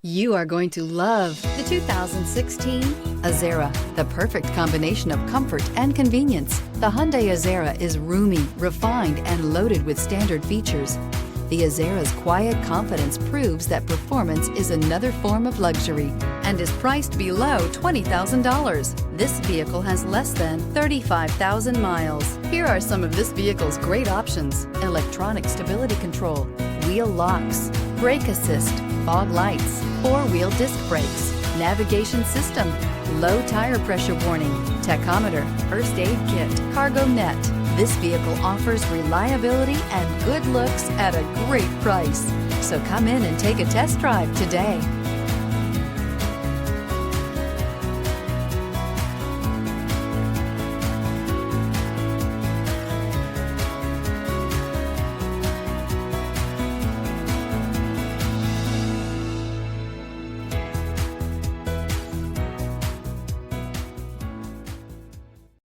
You are going to love the 2016 Azera, the perfect combination of comfort and convenience. The Hyundai Azera is roomy, refined, and loaded with standard features. The Azera's quiet confidence proves that performance is another form of luxury and is priced below $20,000. This vehicle has less than 35,000 miles. Here are some of this vehicle's great options: electronic stability control, wheel locks, brake assist, fog lights, four-wheel disc brakes, navigation system, low tire pressure warning, tachometer, first aid kit, cargo net. This vehicle offers reliability and good looks at a great price. So come in and take a test drive today.